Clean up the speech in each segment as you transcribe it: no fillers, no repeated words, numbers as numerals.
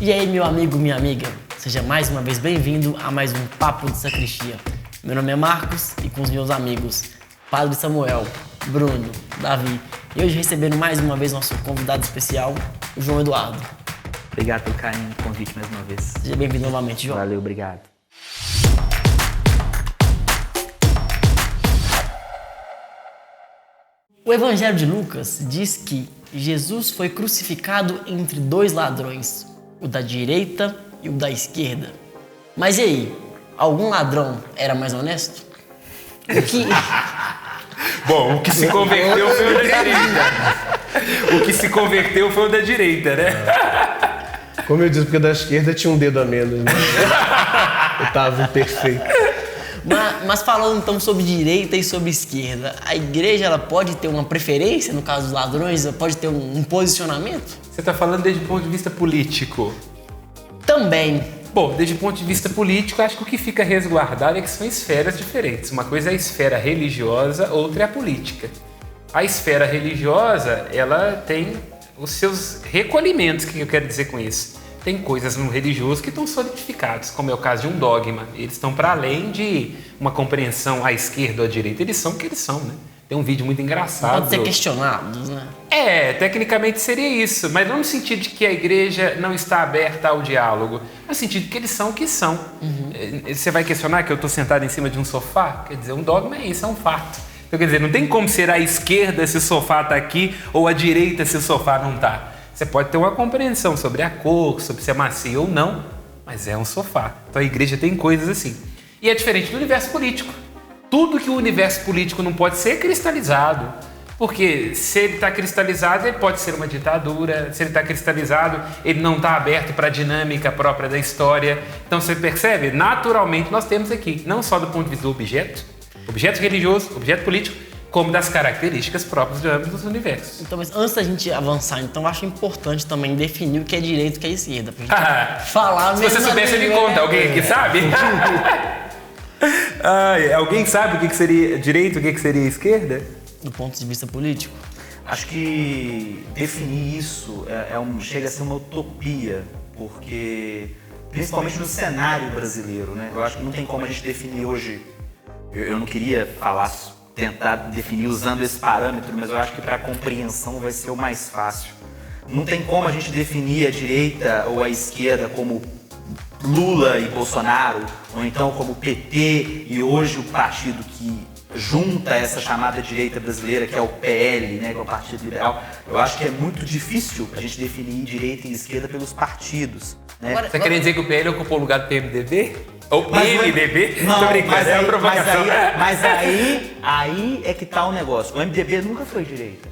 E aí, meu amigo, minha amiga, seja mais uma vez bem-vindo a mais um Papo de Sacristia. Meu nome é Marcos e com os meus amigos Padre Samuel, Bruno, Davi e hoje recebendo mais uma vez nosso convidado especial, o João Eduardo. Obrigado pelo carinho do convite mais uma vez. Seja bem-vindo novamente, João. Valeu, obrigado. O Evangelho de Lucas diz que Jesus foi crucificado entre dois ladrões, o da direita e o da esquerda. Mas e aí, algum ladrão era mais honesto? Bom, o que se converteu foi o da direita. O que se converteu foi o da direita, né? Como eu disse, porque da esquerda tinha um dedo a menos, né? Eu tava imperfeito. Mas falando então sobre direita e sobre esquerda, a igreja ela pode ter uma preferência, no caso dos ladrões, ela pode ter um posicionamento? Você está falando desde o ponto de vista político? Também. Bom, desde o ponto de vista político, acho que o que fica resguardado é que são esferas diferentes. Uma coisa é a esfera religiosa, outra é a política. A esfera religiosa, ela tem os seus recolhimentos, o que eu quero dizer com isso? Tem coisas no religioso que estão solidificadas, como é o caso de um dogma. Eles estão para além de uma compreensão à esquerda ou à direita. Eles são o que eles são, né? Tem um vídeo muito engraçado. Pode ser questionados, né? Tecnicamente seria isso, mas não no sentido de que a igreja não está aberta ao diálogo, no sentido de que eles são o que são. Você vai questionar que eu estou sentado em cima de um sofá? Quer dizer, um dogma é isso, é um fato. Então, quer dizer, não tem como ser à esquerda se o sofá está aqui ou à direita se o sofá não está. Você pode ter uma compreensão sobre a cor, sobre se é macio ou não, mas é um sofá. Então a igreja tem coisas assim. E é diferente do universo político. Tudo que o universo político não pode ser cristalizado. Porque se ele está cristalizado, ele pode ser uma ditadura. Se ele está cristalizado, ele não está aberto para a dinâmica própria da história. Então você percebe? Naturalmente nós temos aqui, não só do ponto de vista do objeto religioso, objeto político, como das características próprias de ambos os universos. Então, mas antes da gente avançar, então, eu acho importante também definir o que é direita e o que é esquerda. Pra gente falar se você soubesse, me conta. Alguém aqui sabe? Alguém sabe o que seria direita e o que seria esquerda? Do ponto de vista político? Acho que definir isso chega a ser uma utopia, porque, principalmente no cenário brasileiro, né? Eu acho que não tem como a gente definir hoje. Eu não queria tentar definir usando esse parâmetro, mas eu acho que para a compreensão vai ser o mais fácil. Não tem como a gente definir a direita ou a esquerda como Lula e Bolsonaro, ou então como PT e hoje o partido que junta essa chamada direita brasileira, que é o PL, né, que é o Partido Liberal. Eu acho que é muito difícil a gente definir direita e esquerda pelos partidos, né? Você quer dizer que o PL ocupou o lugar do PMDB? Ou MDB? Não, tô brincando, é uma provocação. Mas aí é que tá o negócio. O MDB nunca foi direita.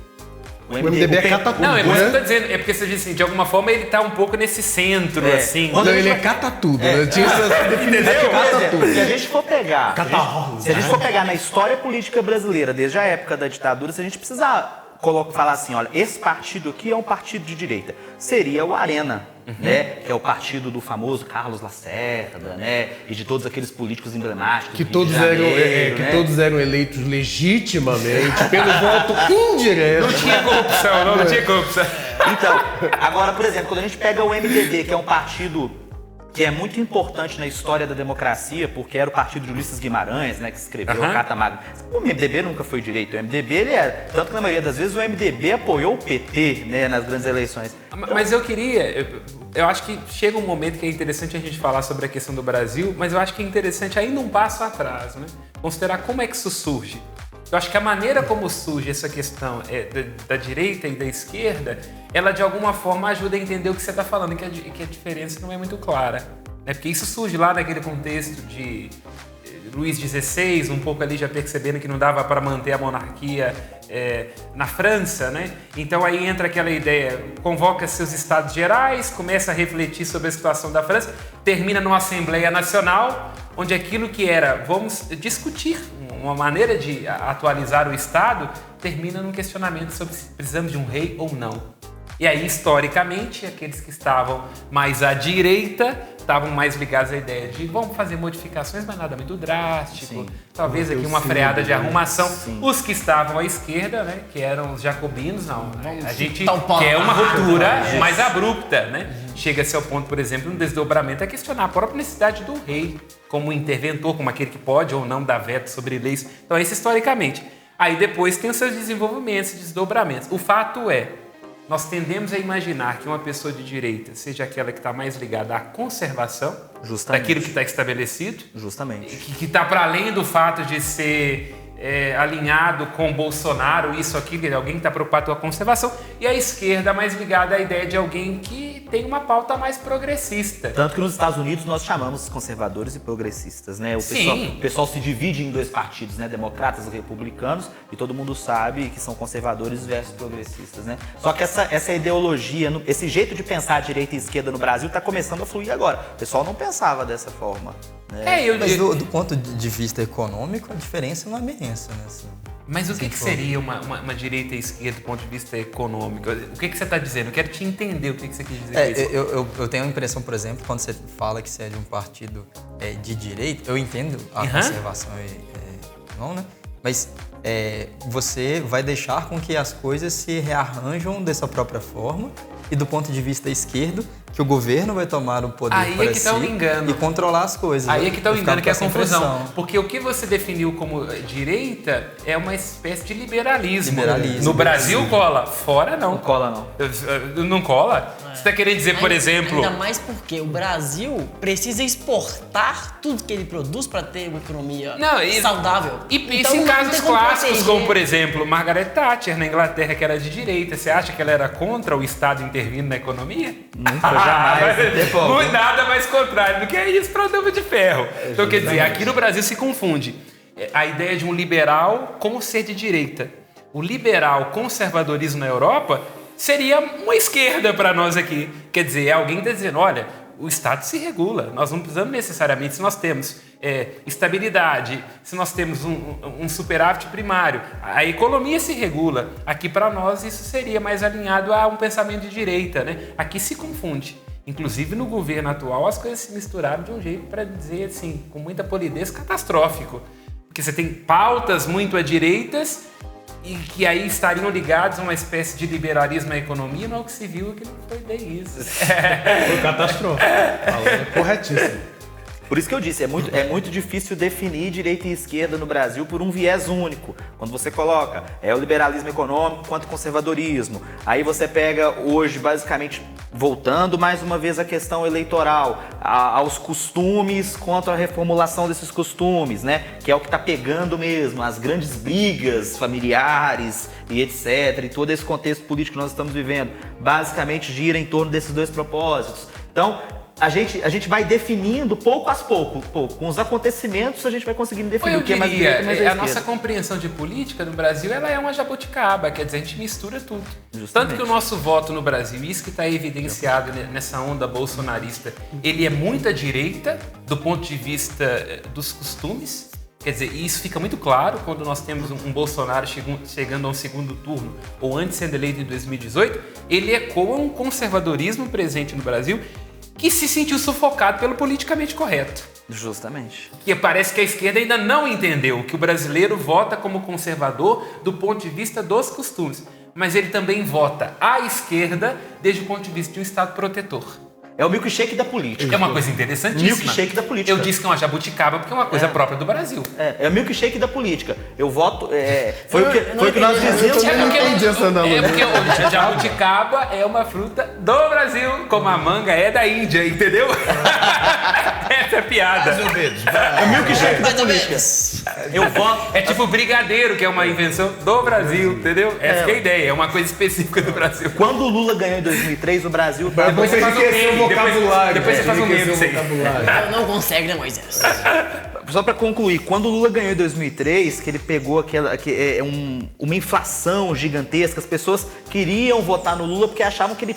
O MDB é catatudo. Não, é isso que eu tô dizendo. É porque você diz assim, de alguma forma ele tá um pouco nesse centro, assim. Quando ele é catatudo, né? Tinha essa definição. Catatudo. Se a gente for pegar na história política brasileira, desde a época da ditadura, se a gente precisar falar assim, olha, esse partido aqui é um partido de direita, seria o Arena, né? Que é o partido do famoso Carlos Lacerda, né? E de todos aqueles políticos emblemáticos. Que todos eram eleitos legitimamente, pelo voto indireto. Não tinha corrupção, não tinha corrupção. Então, agora, por exemplo, quando a gente pega o MDB, que é um partido que é muito importante na história da democracia, porque era o partido de Ulisses Guimarães, né, que escreveu a Carta Magna. O MDB nunca foi direito. O MDB, ele é... Tanto que na maioria das vezes o MDB apoiou o PT, né, nas grandes eleições. Mas eu acho que chega um momento que é interessante a gente falar sobre a questão do Brasil, mas eu acho que é interessante ainda um passo atrás, né? Considerar como é que isso surge. Eu acho que a maneira como surge essa questão da direita e da esquerda, ela de alguma forma ajuda a entender o que você está falando, que a diferença não é muito clara. Né? Porque isso surge lá naquele contexto de Luís XVI, um pouco ali já percebendo que não dava para manter a monarquia na França, né? Então aí entra aquela ideia, convoca seus estados gerais, começa a refletir sobre a situação da França, termina numa Assembleia Nacional, onde aquilo que era, vamos discutir uma maneira de atualizar o Estado, termina num questionamento sobre se precisamos de um rei ou não. E aí, historicamente, aqueles que estavam mais à direita estavam mais ligados à ideia de vamos fazer modificações, mas nada muito drástico. Sim. Talvez aqui uma freada de arrumação. Os que estavam à esquerda, né, que eram os jacobinos, não. A gente quer uma ruptura mais abrupta, né? Chega-se ao ponto, por exemplo, um desdobramento a questionar a própria necessidade do rei como interventor, como aquele que pode ou não dar veto sobre leis. Então, isso historicamente. Aí depois tem os seus desenvolvimentos, desdobramentos. O fato é, nós tendemos a imaginar que uma pessoa de direita seja aquela que está mais ligada à conservação, Justamente. daquilo que está estabelecido, Justamente. que está para além do fato de ser alinhado com Bolsonaro, isso, aquilo, alguém que está preocupado com a conservação, e a esquerda mais ligada à ideia de alguém que tem uma pauta mais progressista. Tanto que nos Estados Unidos nós chamamos conservadores e progressistas, né? O pessoal se divide em 2 partidos, né? Democratas e republicanos, e todo mundo sabe que são conservadores versus progressistas, né? Só que essa ideologia, esse jeito de pensar direita e esquerda no Brasil está começando a fluir agora. O pessoal não pensava dessa forma, né? Mas do ponto de vista econômico, a diferença não é bem essa, né? Assim, mas o que seria uma direita e esquerda do ponto de vista econômico? O que você está dizendo? Eu quero te entender o que você quis dizer com isso. Eu tenho a impressão, por exemplo, quando você fala que você é de um partido de direita, eu entendo a conservação não, né? Mas você vai deixar com que as coisas se rearranjam dessa própria forma e do ponto de vista esquerdo, que o governo vai tomar o poder para si e controlar as coisas. Aí é que está o engano, que é a confusão. Porque o que você definiu como direita é uma espécie de liberalismo. No Brasil cola, fora não. Não cola não. Não cola? Você está querendo dizer, por exemplo... Ainda mais porque o Brasil precisa exportar tudo que ele produz para ter uma economia saudável. E pense em casos clássicos, como por exemplo, Margaret Thatcher na Inglaterra, que era de direita. Você acha que ela era contra o Estado intervindo na economia? Nunca, jamais. Não é nada mais contrário do que isso para o Dama de Ferro. Então, quer dizer, aqui no Brasil se confunde a ideia de um liberal com ser de direita. O liberal conservadorismo na Europa seria uma esquerda para nós aqui. Quer dizer, alguém está dizendo, olha, o Estado se regula. Nós não precisamos necessariamente, se nós temos estabilidade, se nós temos um superávit primário, a economia se regula. Aqui para nós isso seria mais alinhado a um pensamento de direita, né? Aqui se confunde. Inclusive no governo atual as coisas se misturaram de um jeito, para dizer assim, com muita polidez, catastrófico. Porque você tem pautas muito à direitas e que aí estariam ligados a uma espécie de liberalismo à economia, mas o que se viu é que não foi bem isso. Foi catastrófico. É corretíssimo. Por isso que eu disse, é muito difícil definir direita e esquerda no Brasil por um viés único. Quando você coloca o liberalismo econômico quanto o conservadorismo, aí você pega hoje, basicamente, voltando mais uma vez à questão eleitoral, aos costumes contra a reformulação desses costumes, né? Que é o que está pegando mesmo, as grandes brigas familiares e etc. E todo esse contexto político que nós estamos vivendo, basicamente gira em torno desses 2 propósitos. Então, a gente vai definindo pouco a pouco. Com os acontecimentos a gente vai conseguindo definir o que é mais direita e mais esquerda. A nossa compreensão de política no Brasil, ela é uma jabuticaba, quer dizer, a gente mistura tudo. Justamente. Tanto que o nosso voto no Brasil, isso que está evidenciado nessa onda bolsonarista, ele é muito à direita do ponto de vista dos costumes. Quer dizer, isso fica muito claro quando nós temos um Bolsonaro chegando a um segundo turno, ou antes sendo eleito em 2018, ele ecoa um conservadorismo presente no Brasil que se sentiu sufocado pelo politicamente correto. Justamente. Que parece que a esquerda ainda não entendeu que o brasileiro vota como conservador do ponto de vista dos costumes, mas ele também vota à esquerda desde o ponto de vista de um Estado protetor. É o milkshake da política. É uma coisa interessantíssima. Milkshake da política. Eu disse que é uma jabuticaba porque é uma coisa própria do Brasil. É o milkshake da política. Eu voto... Foi o que nós dizíamos. É porque o jabuticaba é uma fruta do Brasil, como a manga é da Índia, entendeu? Essa é a piada. É o milkshake da política. Eu voto... É tipo brigadeiro, que é uma invenção do Brasil, entendeu? Essa que é a ideia, é uma coisa específica do Brasil. Quando o Lula ganhou em 2003, o Brasil... Depois você faz um meme. Depois você faz um meme disso aí. Não consegue, né, Moisés? Só para concluir, quando o Lula ganhou em 2003, que ele pegou uma inflação gigantesca, as pessoas queriam votar no Lula porque achavam que ele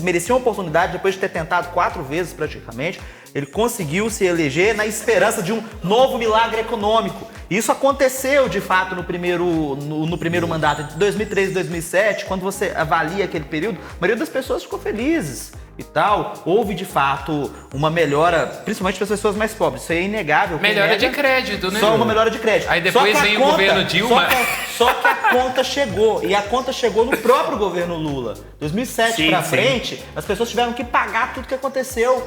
merecia uma oportunidade, depois de ter tentado 4 vezes praticamente, ele conseguiu se eleger na esperança de um novo milagre econômico. Isso aconteceu, de fato, no primeiro mandato, entre 2003 e 2007, quando você avalia aquele período, a maioria das pessoas ficou felizes. e tal, houve de fato uma melhora, principalmente para as pessoas mais pobres. Isso aí é inegável. Melhora de crédito, né? Só uma melhora de crédito. Aí depois vem o governo Dilma. Só que a conta chegou. E a conta chegou no próprio governo Lula. 2007 para frente, as pessoas tiveram que pagar tudo que aconteceu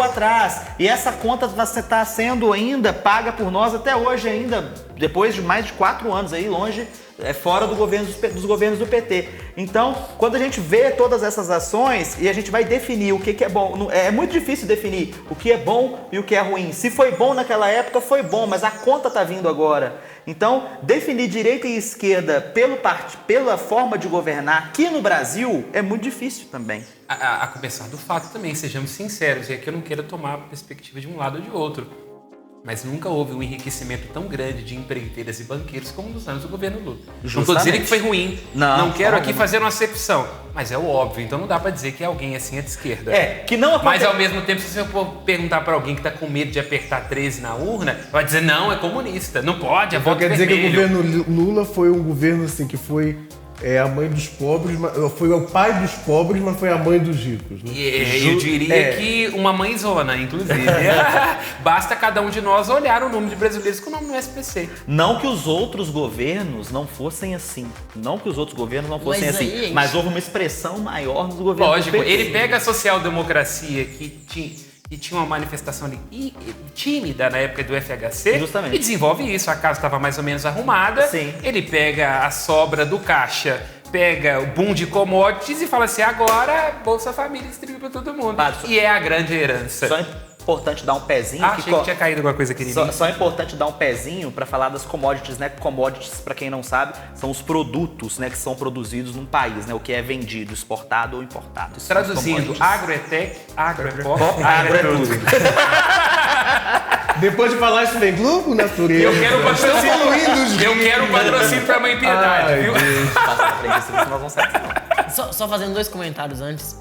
atrás. E essa conta está sendo ainda paga por nós até hoje ainda, depois de mais de 4 anos aí, longe, fora dos governos do PT. Então, quando a gente vê todas essas ações e a gente vai definir o que é bom, é muito difícil definir o que é bom e o que é ruim. Se foi bom naquela época, foi bom, mas a conta está vindo agora. Então, definir direita e esquerda pela forma de governar aqui no Brasil é muito difícil também. A começar do fato também, sejamos sinceros, e aqui eu não quero tomar a perspectiva de um lado ou de outro, mas nunca houve um enriquecimento tão grande de empreiteiras e banqueiros como nos anos do governo Lula. Justamente. Não estou dizendo que foi ruim, não quero aqui fazer uma acepção, mas é o óbvio, então não dá para dizer que alguém assim é de esquerda. Que não acontece. Mas ao mesmo tempo, se você for perguntar para alguém que está com medo de apertar 13 na urna, vai dizer, não, é comunista, não pode, é voto vermelho. Quer dizer que o governo Lula foi um governo assim que foi a mãe dos pobres, foi o pai dos pobres, mas foi a mãe dos ricos. Né? Eu diria que uma mãezona, inclusive. Basta cada um de nós olhar o número de brasileiros com o nome no SPC. Não que os outros governos não fossem assim. Mas houve uma expressão maior nos governos. Lógico, ele pega a social-democracia que tinha uma manifestação ali tímida na época do FHC. Justamente. E desenvolve isso. A casa estava mais ou menos arrumada. Sim. Ele pega a sobra do caixa, pega o boom de commodities e fala assim, agora Bolsa Família distribui para todo mundo. E é a grande herança. Só é importante dar um pezinho. Achei que tinha caído alguma coisa aqui em mim. Só é importante dar um pezinho para falar das commodities, né? Commodities, para quem não sabe, são os produtos, né, que são produzidos num país, né? O que é vendido, exportado ou importado. Isso traduzindo, agro é tech, agro é pop, agro é tudo. Depois de falar isso vem Globo, natureza. Eu quero patrocínio. Eu quero patrocínio pra Mãe Piedade, viu? Só fazendo 2 comentários antes.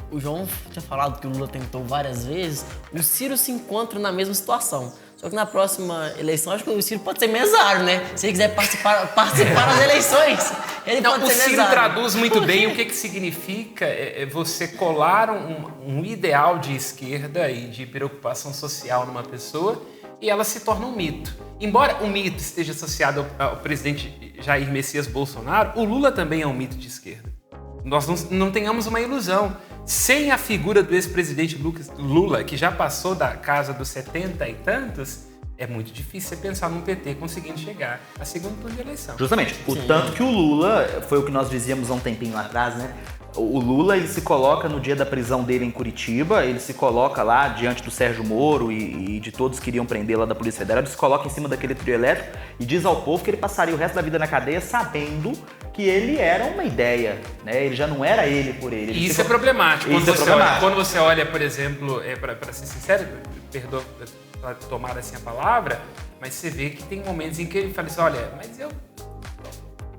O João tinha falado que o Lula tentou várias vezes. O Ciro se encontra na mesma situação. Só que na próxima eleição, acho que o Ciro pode ser mesário, né? Se ele quiser participar das eleições, ele pode ser mesário. O Ciro traduz muito bem o que significa você colar um ideal de esquerda e de preocupação social numa pessoa e ela se torna um mito. Embora o mito esteja associado ao presidente Jair Messias Bolsonaro, o Lula também é um mito de esquerda. Nós não tenhamos uma ilusão. Sem a figura do ex-presidente Lula, que já passou da casa dos 70 e tantos, é muito difícil você pensar num PT conseguindo chegar a segundo turno de eleição. Justamente. O tanto que o Lula, foi o que nós dizíamos há um tempinho atrás, né? O Lula, ele se coloca no dia da prisão dele em Curitiba, ele se coloca lá diante do Sérgio Moro e de todos que iriam prender lá da Polícia Federal, ele se coloca em cima daquele trio elétrico e diz ao povo que ele passaria o resto da vida na cadeia sabendo que ele era uma ideia, né? Ele já não era ele por ele. E isso é problemático. Quando você olha, por exemplo, para ser sincero, perdoa tomar assim a palavra, mas você vê que tem momentos em que ele fala assim, olha, mas eu...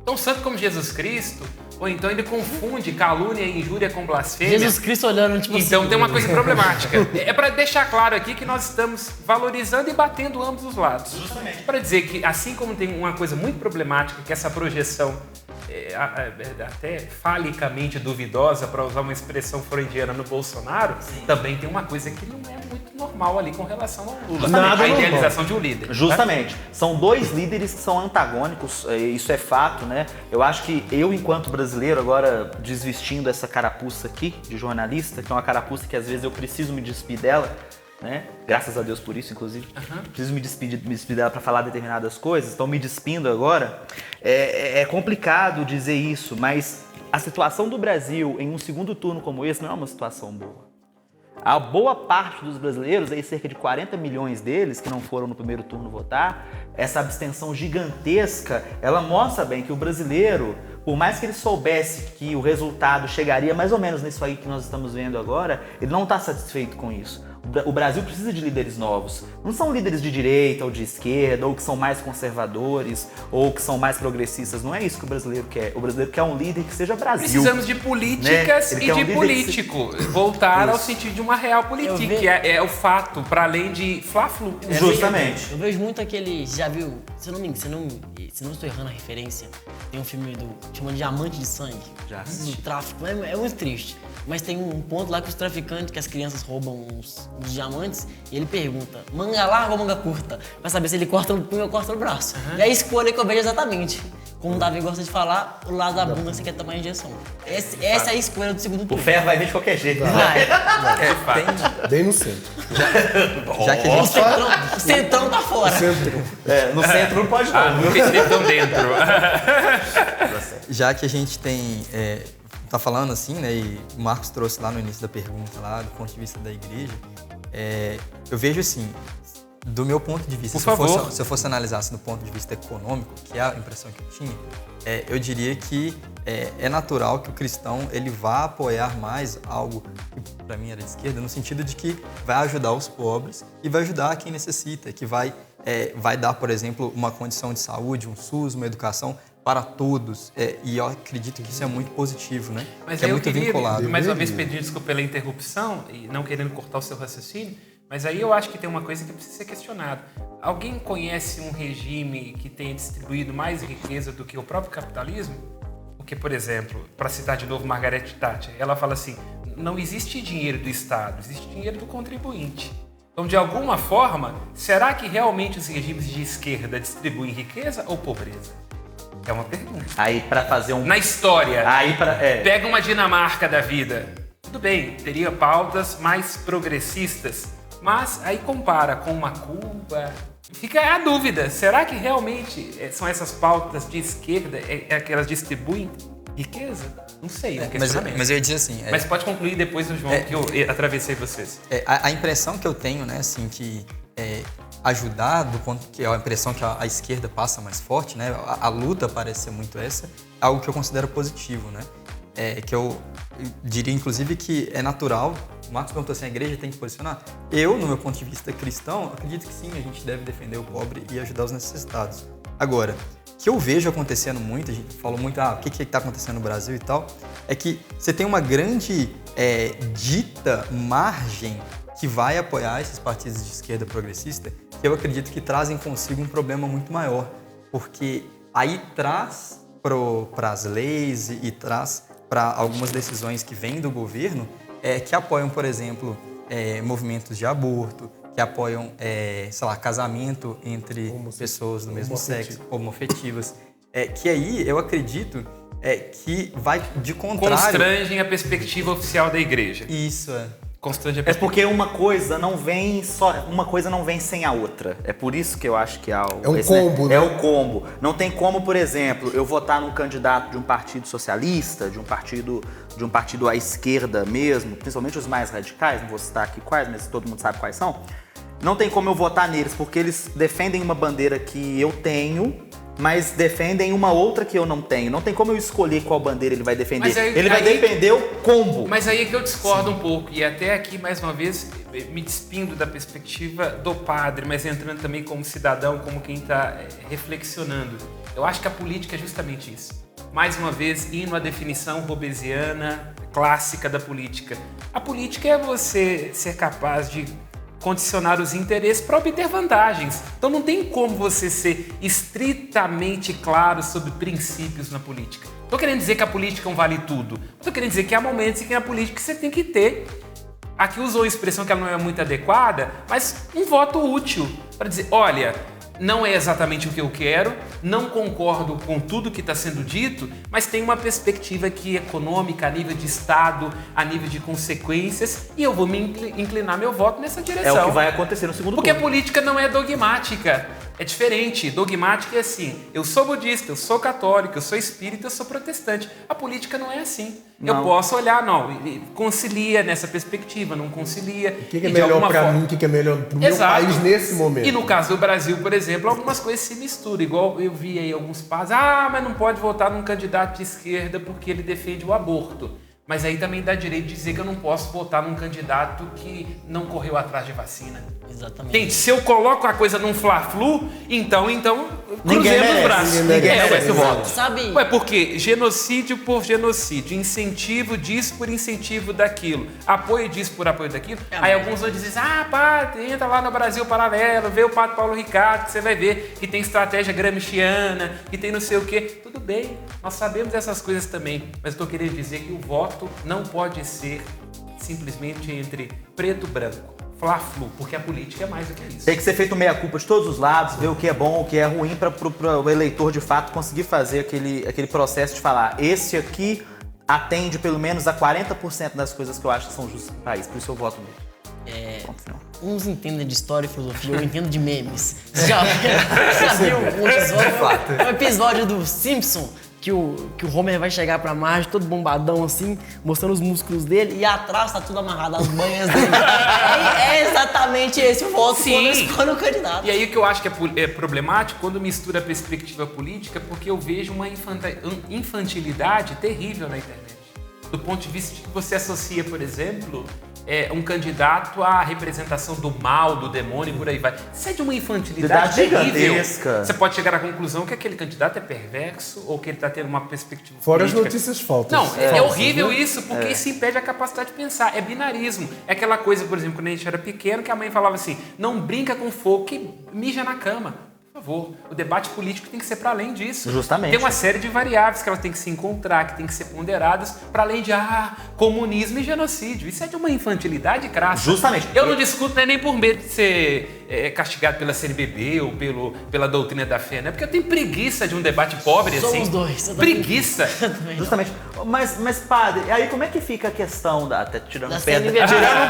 tão santo como Jesus Cristo... Ou então ele confunde calúnia e injúria com blasfêmia. Jesus Cristo olhando, tipo então assim. tem uma coisa problemática. É para deixar claro aqui que nós estamos valorizando e batendo ambos os lados. Justamente. Para dizer que assim como tem uma coisa muito problemática, que essa projeção até falicamente duvidosa, para usar uma expressão freudiana no Bolsonaro, também tem uma coisa que não é muito normal ali com relação ao Lula. A idealização de um líder. Justamente. Tá? São 2 líderes que são antagônicos, isso é fato, né? Eu acho que eu, enquanto brasileiro, agora desvestindo essa carapuça aqui de jornalista, que é uma carapuça que às vezes eu preciso me despir dela, né? Graças a Deus por isso, inclusive. Preciso me despedir dela para falar determinadas coisas, estão me despindo agora. É complicado dizer isso, mas a situação do Brasil em um segundo turno como esse não é uma situação boa. A boa parte dos brasileiros, aí cerca de 40 milhões deles que não foram no primeiro turno votar, essa abstenção gigantesca, ela mostra bem que o brasileiro, por mais que ele soubesse que o resultado chegaria mais ou menos nisso aí que nós estamos vendo agora, ele não está satisfeito com isso. O O Brasil precisa de líderes novos. Não são líderes de direita ou de esquerda, ou que são mais conservadores, ou que são mais progressistas. Não é isso que o brasileiro quer. O brasileiro quer um líder que seja Brasil. Precisamos de políticas, né? e de político. Voltar ao sentido de uma real política, que é o fato, para além de fla-flu. Justamente. Eu vejo muito aquele... Já viu? Se não estou errando a referência, tem um filme chama Diamante de Sangue. Já Do assisti. tráfico. É muito triste. Mas tem um ponto lá que os traficantes, que as crianças roubam uns diamantes, e ele pergunta, manga larga ou manga curta? Pra saber se ele corta no punho ou corta no braço. E a escolha que eu vejo exatamente. Como o Davi gosta de falar, o lado da bunda você quer tomar a injeção. Essa é a escolha do segundo O turno. ferro vai vir de qualquer jeito. Vai. Bem no centro. Já que a gente O centrão tá fora. Centro. No centro não pode não. Nunca esteve tão dentro. Já que a gente tem tá falando assim, né, e o Marcos trouxe lá no início da pergunta, lá do ponto de vista da igreja, eu vejo assim, do meu ponto de vista, se eu fosse analisar assim, do ponto de vista econômico, que é a impressão que eu tinha, eu diria que é natural que o cristão ele vá apoiar mais algo que para mim era de esquerda, no sentido de que vai ajudar os pobres e vai ajudar quem necessita, que vai dar, por exemplo, uma condição de saúde, um SUS, uma educação para todos, e eu acredito que isso é muito positivo, né? Mas que é aí muito eu queria, vinculado. mais uma vez, pedir desculpa pela interrupção e não querendo cortar o seu raciocínio, mas aí eu acho que tem uma coisa que precisa ser questionada. Alguém conhece um regime que tenha distribuído mais riqueza do que o próprio capitalismo? Porque, por exemplo, para citar de novo Margaret Thatcher, ela fala assim, não existe dinheiro do Estado, existe dinheiro do contribuinte. Então, de alguma forma, será que realmente os regimes de esquerda distribuem riqueza ou pobreza? É uma pergunta. Aí pra fazer um... Na história, Pega uma Dinamarca da vida. Tudo bem, teria pautas mais progressistas, mas aí compara com uma Cuba. Fica a dúvida, será que realmente são essas pautas de esquerda que elas distribuem riqueza? Não sei, um questionamento. Mas eu ia dizer assim... Mas pode concluir depois, João, que eu atravessei vocês. A impressão que eu tenho, né, assim, que ajudar, do ponto que é a impressão que a esquerda passa mais forte, né, a luta parece ser muito essa, é algo que eu considero positivo, né, que eu diria, inclusive, que é natural. O Marcos perguntou assim, a igreja tem que posicionar? Eu, no meu ponto de vista cristão, acredito que sim, a gente deve defender o pobre e ajudar os necessitados. Agora, o que eu vejo acontecendo muito, a gente falou muito, o que está acontecendo no Brasil e tal, é que você tem uma grande dita margem que vai apoiar esses partidos de esquerda progressista, que eu acredito que trazem consigo um problema muito maior, porque aí traz para as leis e traz para algumas decisões que vêm do governo que apoiam, por exemplo, movimentos de aborto, que apoiam, casamento entre pessoas do mesmo sexo, homoafetivas, que aí eu acredito que vai de contrário... Constrangem a perspectiva oficial da igreja. Isso, Constrange a É perspectiva. porque uma coisa não vem sem a outra. É por isso que eu acho que há É um combo, né? É o combo. Não tem como, por exemplo, eu votar num candidato de um partido socialista, de um partido à esquerda mesmo, principalmente os mais radicais, não vou citar aqui quais, mas todo mundo sabe quais são. Não tem como eu votar neles, porque eles defendem uma bandeira que eu tenho, mas defendem uma outra que eu não tenho. Não tem como eu escolher qual bandeira ele vai defender. Mas aí- ele vai aí- defender o combo. Mas aí é que eu discordo um pouco, e até aqui, mais uma vez, me despindo da perspectiva do padre, mas entrando também como cidadão, como quem está reflexionando. Eu acho que a política é justamente isso. Mais uma vez, indo à definição robesiana clássica da política. A política é você ser capaz de condicionar os interesses para obter vantagens. Então não tem como você ser estritamente claro sobre princípios na política. Estou querendo dizer que a política é um vale tudo. Estou querendo dizer que há momentos em que na política você tem que ter, aqui usou a expressão que ela não é muito adequada, mas um voto útil para dizer, olha, não é exatamente o que eu quero, não concordo com tudo que está sendo dito, mas tem uma perspectiva aqui econômica, a nível de Estado, a nível de consequências, e eu vou me inclinar meu voto nessa direção. É o que vai acontecer no segundo Porque a turno. política não é dogmática, é diferente. Dogmática é assim, eu sou budista, eu sou católico, eu sou espírita, eu sou protestante. A política não é assim. Não. Eu posso olhar, concilia nessa perspectiva, não concilia. O que é melhor para mim, o que é melhor para o meu Exato. país nesse momento? E no caso do Brasil, por exemplo, algumas coisas se misturam. Igual eu vi aí alguns padres, mas não pode votar num candidato de esquerda porque ele defende o aborto. Mas aí também dá direito de dizer que eu não posso votar num candidato que não correu atrás de vacina. Exatamente. Gente, se eu coloco a coisa num fla-flu, então Ninguém cruzemos os merece, braços. ninguém merece o voto. Sabe? Ué, porque genocídio por genocídio, incentivo disso por incentivo daquilo, apoio disso por apoio daquilo. Aí alguns vão dizer, padre, entra lá no Brasil Paralelo, vê o padre Paulo Ricardo, que você vai ver que tem estratégia gramsciana, que tem não sei o quê. Tudo bem, nós sabemos essas coisas também, mas eu tô querendo dizer que o voto não pode ser simplesmente entre preto e branco. Fla-flu, porque a política é mais do que isso. Tem que ser feito meia-culpa de todos os lados, ver o que é bom, o que é ruim, para o eleitor, de fato, conseguir fazer aquele processo de falar, esse aqui atende pelo menos a 40% das coisas que eu acho que são justas no país, por isso eu voto nele. Uns entendem de história e filosofia, eu entendo de memes. Você já viu um episódio do Simpson que o Homer vai chegar pra Marge todo bombadão assim, mostrando os músculos dele e atrás tá tudo amarrado, as banhas dele. É exatamente esse o voto quando escolhe o candidato. E aí o que eu acho que é problemático quando mistura a perspectiva política, porque eu vejo uma infantilidade terrível na internet. Do ponto de vista de que você associa, por exemplo, um candidato à representação do mal, do demônio e por aí vai. Isso é de uma infantilidade terrível. Gigantesca. Você pode chegar à conclusão que aquele candidato é perverso ou que ele está tendo uma perspectiva Fora política. as notícias falsas. Não, é Falsas, horrível né? isso, porque isso impede a capacidade de pensar. É binarismo. É aquela coisa, por exemplo, quando a gente era pequeno, que a mãe falava assim, não brinca com fogo que mija na cama. Por favor, o debate político tem que ser para além disso. Justamente. Tem uma série de variáveis que elas têm que se encontrar, que têm que ser ponderadas, para além de comunismo e genocídio. Isso é de uma infantilidade crassa. Justamente. Eu não discuto nem por medo de ser castigado pela CNBB ou pela doutrina da fé, né? Porque eu tenho preguiça de um debate pobre assim. Somos dois. Preguiça. Justamente. Mas, padre, aí como é que fica a questão até tirando Da um CNBB.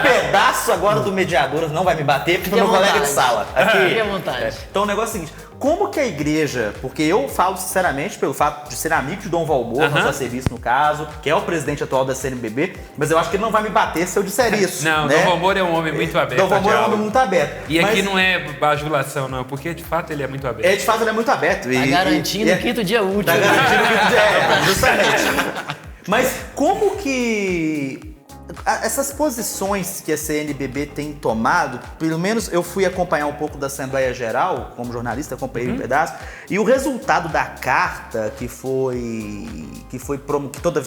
pedaço agora do mediador, não vai me bater, porque Fique foi à meu colega de vontade. sala. Aqui. Fique à vontade. Então o negócio é o seguinte, como que a igreja, porque eu falo sinceramente pelo fato de ser amigo de Dom Valmor, nosso serviço no caso, que é o presidente atual da CNBB, mas eu acho que ele não vai me bater se eu disser isso. Não, né? Dom Valmor é um homem muito aberto. Dom Valmor é um diálogo. homem muito aberto. E mas, aqui não é bajulação, não, porque de fato ele é muito aberto. de fato ele é muito aberto. Tá garantindo o quinto dia útil. Tá garantindo o quinto dia, justamente. Mas como que essas posições que a CNBB tem tomado, pelo menos eu fui acompanhar um pouco da Assembleia Geral, como jornalista, acompanhei um pedaço, e o resultado da carta que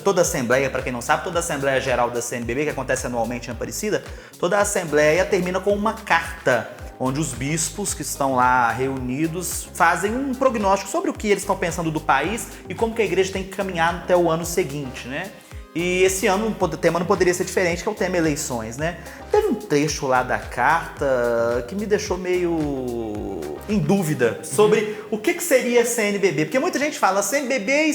toda a Assembleia, para quem não sabe, toda a Assembleia Geral da CNBB, que acontece anualmente em Aparecida, toda a Assembleia termina com uma carta, onde os bispos que estão lá reunidos fazem um prognóstico sobre o que eles estão pensando do país e como que a igreja tem que caminhar até o ano seguinte, né? E esse ano o tema não poderia ser diferente, que é o tema eleições, né? Teve um trecho lá da carta que me deixou meio em dúvida sobre o que seria a CNBB. Porque muita gente fala, a CNBB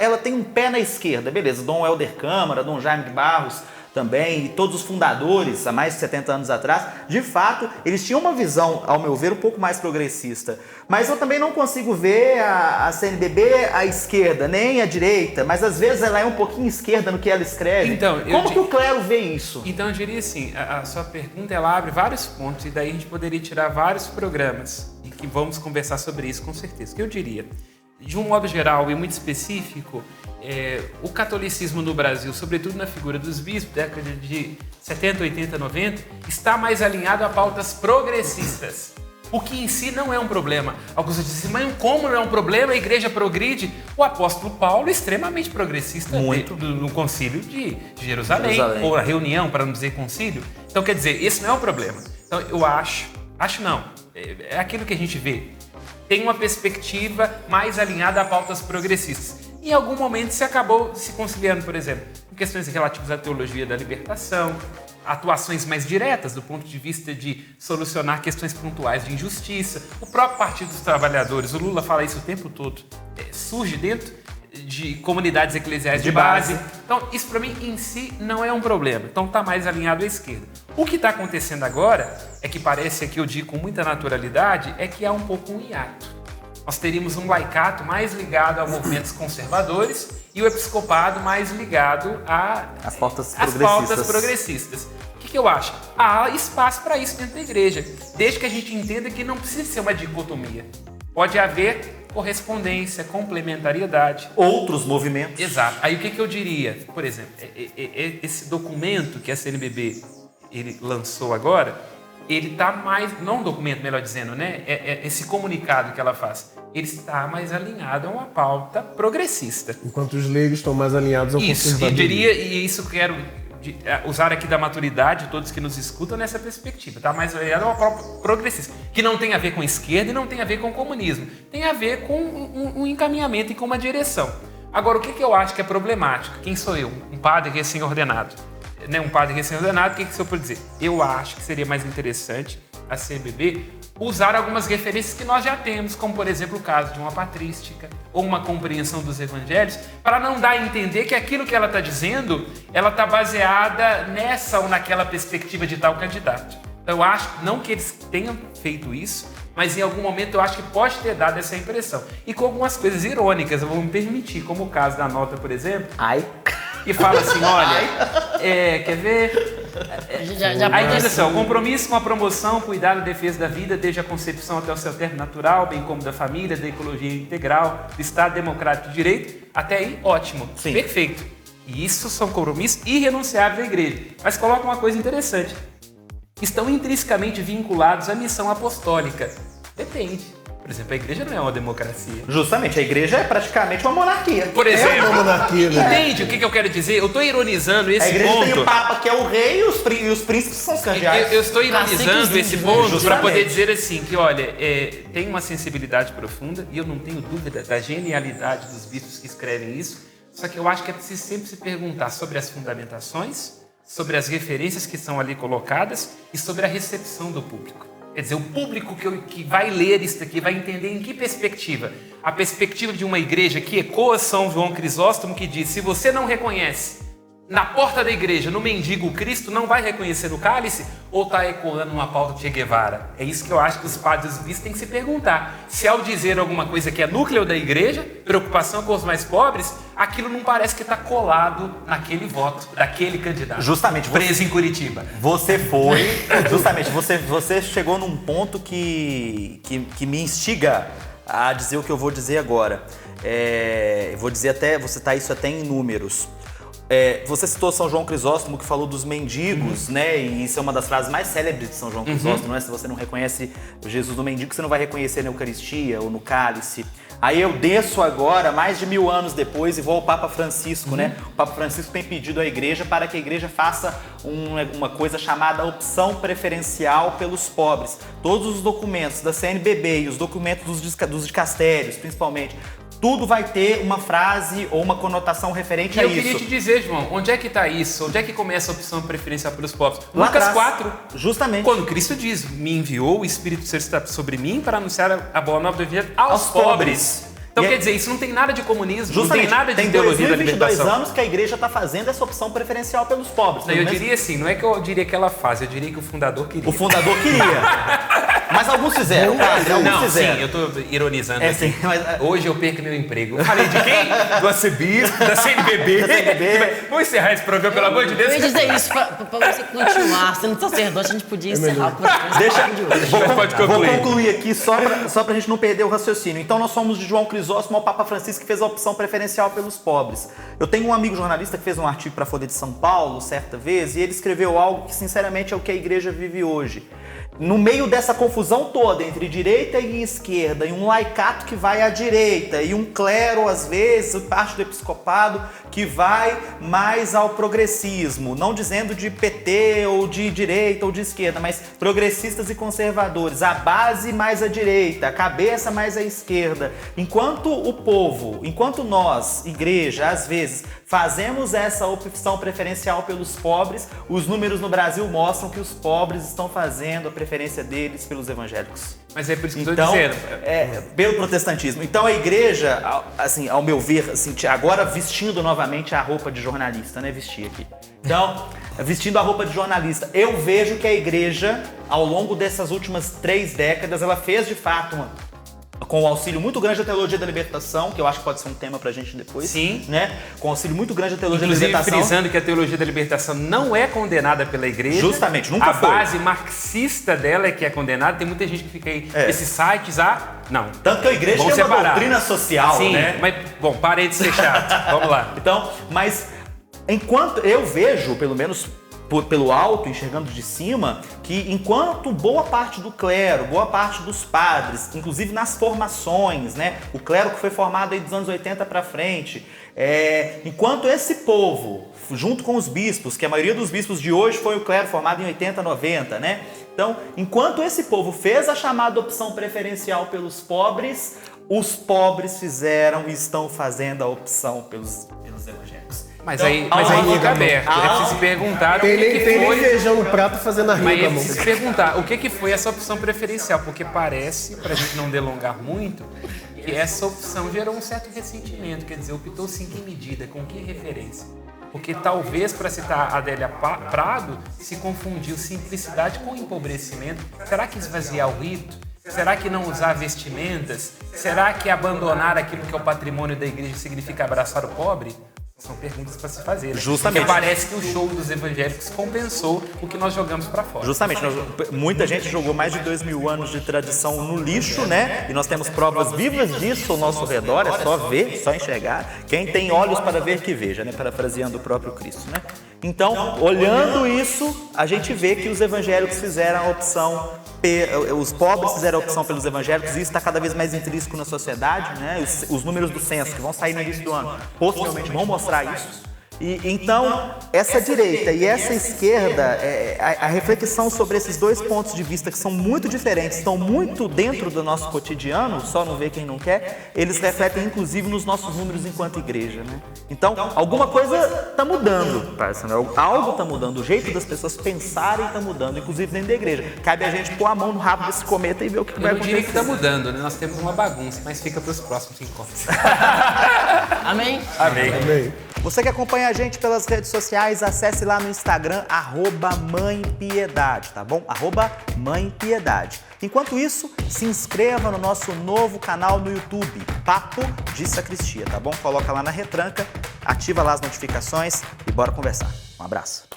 ela tem um pé na esquerda, beleza, Dom Helder Câmara, Dom Jaime de Barros também, e todos os fundadores, há mais de 70 anos atrás, de fato, eles tinham uma visão, ao meu ver, um pouco mais progressista. Mas eu também não consigo ver a CNBB à esquerda, nem à direita, mas às vezes ela é um pouquinho esquerda no que ela escreve. Então, como que o clero vê isso? Então eu diria assim, a sua pergunta ela abre vários pontos e daí a gente poderia tirar vários programas e que vamos conversar sobre isso com certeza. O que eu diria? De um modo geral e muito específico, o catolicismo no Brasil, sobretudo na figura dos bispos, década de 70, 80, 90, está mais alinhado a pautas progressistas. O que em si não é um problema. Alguns dizem, mas como não é um problema? A igreja progride. O apóstolo Paulo é extremamente progressista no concílio de Jerusalém, ou a reunião, para não dizer concílio. Então, quer dizer, esse não é um problema. Então, eu acho não, é aquilo que a gente vê. Tem uma perspectiva mais alinhada a pautas progressistas. Em algum momento se acabou se conciliando, por exemplo, com questões relativas à teologia da libertação, atuações mais diretas do ponto de vista de solucionar questões pontuais de injustiça. O próprio Partido dos Trabalhadores, o Lula fala isso o tempo todo, surge dentro de comunidades eclesiais de base. Então, isso para mim em si não é um problema. Então, está mais alinhado à esquerda. O que está acontecendo agora é que parece, que eu digo com muita naturalidade, é que há um pouco um hiato. Nós teríamos um laicato mais ligado a movimentos conservadores e o episcopado mais ligado às pautas progressistas. O que eu acho? Há espaço para isso dentro da igreja, desde que a gente entenda que não precisa ser uma dicotomia. Pode haver correspondência, complementariedade. Outros movimentos. Exato. Aí o que eu diria? Por exemplo, esse documento que a CNBB ele lançou agora, ele está mais... Não um documento, melhor dizendo, né? Esse comunicado que ela faz. Ele está mais alinhado a uma pauta progressista. Enquanto os leigos estão mais alinhados ao conservadorismo. E isso quero usar aqui da maturidade de todos que nos escutam nessa perspectiva. Está mais alinhado a uma pauta progressista. Que não tem a ver com esquerda e não tem a ver com comunismo. Tem a ver com um encaminhamento e com uma direção. Agora, o que eu acho que é problemático? Quem sou eu? Um padre recém-ordenado. Um padre recém-ordenado, o que o senhor pode dizer? Eu acho que seria mais interessante a CNBB usar algumas referências que nós já temos, como, por exemplo, o caso de uma patrística ou uma compreensão dos evangelhos, para não dar a entender que aquilo que ela está dizendo, ela está baseada nessa ou naquela perspectiva de tal candidato. Então, eu acho, não que eles tenham feito isso, mas em algum momento eu acho que pode ter dado essa impressão. E com algumas coisas irônicas, eu vou me permitir, como o caso da nota, por exemplo, que fala assim, olha, quer ver? Aí diz assim, o compromisso com a promoção, cuidado e defesa da vida, desde a concepção até o seu término natural, bem como da família, da ecologia integral, do Estado Democrático de Direito, até aí, ótimo, Sim. Perfeito. E isso são compromissos irrenunciáveis da igreja. Mas coloca uma coisa interessante. Estão intrinsecamente vinculados à missão apostólica. Depende. Por exemplo, a igreja não é uma democracia. Justamente, a igreja é praticamente uma monarquia. Por exemplo, É uma monarquia, né? entende o que eu quero dizer? Eu estou ironizando esse A igreja ponto. tem o Papa, que é o rei, e os príncipes são os cardeais. Eu estou ironizando esse ponto para Justamente. poder dizer assim, que olha, tem uma sensibilidade profunda e eu não tenho dúvida da genialidade dos bispos que escrevem isso, só que eu acho que é preciso sempre se perguntar sobre as fundamentações, sobre as referências que são ali colocadas e sobre a recepção do público. Quer dizer, o público que vai ler isso aqui vai entender em que perspectiva. A perspectiva de uma igreja que ecoa São João Crisóstomo, que diz, se você não reconhece na porta da igreja, no mendigo Cristo, não vai reconhecer no cálice, ou está ecoando uma pauta de Che Guevara? É isso que eu acho que os padres e os bispos têm que se perguntar. Se ao dizer alguma coisa que é núcleo da igreja, preocupação com os mais pobres, aquilo não parece que está colado naquele voto, daquele candidato. Justamente. Preso em Curitiba. Você foi, justamente, você chegou num ponto que me instiga a dizer o que eu vou dizer agora. Eu vou dizer vou citar isso até em números. Você citou São João Crisóstomo, que falou dos mendigos, né? E isso é uma das frases mais célebres de São João Crisóstomo, não é? Se você não reconhece Jesus do mendigo, você não vai reconhecer na Eucaristia ou no cálice. Aí eu desço agora, mais de 1000 anos depois, e vou ao Papa Francisco, né? O Papa Francisco tem pedido à igreja para que a igreja faça uma coisa chamada opção preferencial pelos pobres. Todos os documentos da CNBB e os documentos dos dicastérios, principalmente, tudo vai ter uma frase ou uma conotação referente a eu isso. queria te dizer, João, onde é que está isso? Onde é que começa a opção preferencial pelos pobres? Lá Lucas atrás. 4. Justamente. Quando Cristo diz, me enviou, o Espírito Santo está sobre mim para anunciar a boa nova do Evangelho aos pobres. Então, quer dizer, isso não tem nada de comunismo, Justamente, não tem nada de tem ideologia da 2022 libertação. anos que a igreja está fazendo essa opção preferencial pelos pobres. Não, eu diria assim, não é que eu diria que ela faz, eu diria que o fundador queria. O fundador queria. Mas alguns fizeram, cara. Alguns Não, fizeram. sim, eu estou ironizando É, assim. sim, mas- Hoje eu perco meu emprego. Eu falei de quem? Do ACBispo, da CNBB. Da CNBB. Vamos encerrar esse programa, pelo amor de Deus. Eu ia dizer isso, pra você continuar sendo sacerdote, a gente podia encerrar o programa. Pode Vou concluir. concluir aqui só pra gente não perder o raciocínio. Então nós somos de João Crisóstomo ao Papa Francisco, que fez a opção preferencial pelos pobres. Eu tenho um amigo jornalista que fez um artigo para a Folha de São Paulo, certa vez, e ele escreveu algo que sinceramente é o que a igreja vive hoje. No meio dessa confusão toda entre direita e esquerda, e um laicato que vai à direita, e um clero, às vezes, parte do episcopado, que vai mais ao progressismo, não dizendo de PT ou de direita ou de esquerda, mas progressistas e conservadores, a base mais à direita, a cabeça mais à esquerda. Enquanto o povo, enquanto nós, igreja, às vezes, fazemos essa opção preferencial pelos pobres, os números no Brasil mostram que os pobres estão fazendo a preferência deles pelos evangélicos. Mas é por isso que eu Então, estou dizendo. pelo protestantismo. Então a igreja, assim, ao meu ver, assim, agora vestindo novamente a roupa de jornalista, né? Vestir aqui. Então, vestindo a roupa de jornalista, eu vejo que a igreja, ao longo dessas últimas 3 décadas, ela fez de fato uma com o auxílio muito grande da teologia da libertação, que eu acho que pode ser um tema pra gente depois. Sim. Né? Com o auxílio muito grande da teologia Inclusive, da libertação. frisando que a teologia da libertação não é condenada pela igreja. Justamente, nunca foi. A base marxista dela é que é condenada. Tem muita gente que fica aí, esses sites, não. Tanto que a igreja Vamos tem uma separar. doutrina social, Sim, né? mas, bom, parei de ser chato. Vamos lá. Então, mas enquanto eu vejo, pelo menos pelo alto, enxergando de cima, que enquanto boa parte do clero, boa parte dos padres, inclusive nas formações, né, o clero que foi formado aí dos anos 80 para frente, enquanto esse povo, junto com os bispos, que a maioria dos bispos de hoje foi o clero formado em 80, 90, né? Então, enquanto esse povo fez a chamada opção preferencial pelos pobres, os pobres fizeram e estão fazendo a opção pelos evangélicos. Mas Então, aí fica aberto. É preciso perguntar o Tem que nem foi. feijão no prato fazendo a Mas riba, é mano. preciso perguntar o que foi essa opção preferencial, porque parece, pra gente não delongar muito, que essa opção gerou um certo ressentimento. Quer dizer, optou-se em que medida, com que referência? Porque talvez, para citar a Adélia Prado, se confundiu simplicidade com empobrecimento. Será que esvaziar o rito? Será que não usar vestimentas? Será que abandonar aquilo que é o patrimônio da igreja significa abraçar o pobre? São perguntas para se fazer. Né? Justamente. Porque parece que o show dos evangélicos compensou o que nós jogamos para fora. Justamente, muita gente jogou mais de 2000 anos de tradição no lixo, né? E nós temos provas vivas disso ao nosso redor, é só ver, só enxergar. Quem tem olhos para ver que veja, né? Parafraseando o próprio Cristo, né? Então, olhando isso, a gente vê que os evangélicos fizeram a opção, os pobres fizeram a opção pelos evangélicos, e isso está cada vez mais intrínseco na sociedade, né? Os números do censo que vão sair no início do ano possivelmente vão mostrar isso. E então, essa direita e essa esquerda, a reflexão sobre esses dois pontos de vista que são muito diferentes, estão muito dentro do nosso cotidiano, só não vê quem não quer, eles refletem inclusive nos nossos números enquanto igreja, né? Então, alguma coisa está mudando, parece, né? Algo está mudando, o jeito das pessoas pensarem está mudando, inclusive dentro da igreja. Cabe a gente pôr a mão no rabo desse cometa e ver o que vai Eu não acontecer. diria que está mudando, né? Nós temos uma bagunça, mas fica para os próximos encontros. Amém? Amém. Amém. Você que acompanha a gente pelas redes sociais, acesse lá no Instagram, @mãepiedade, tá bom? @mãepiedade. Enquanto isso, se inscreva no nosso novo canal no YouTube, Papo de Sacristia, tá bom? Coloca lá na retranca, ativa lá as notificações e bora conversar. Um abraço.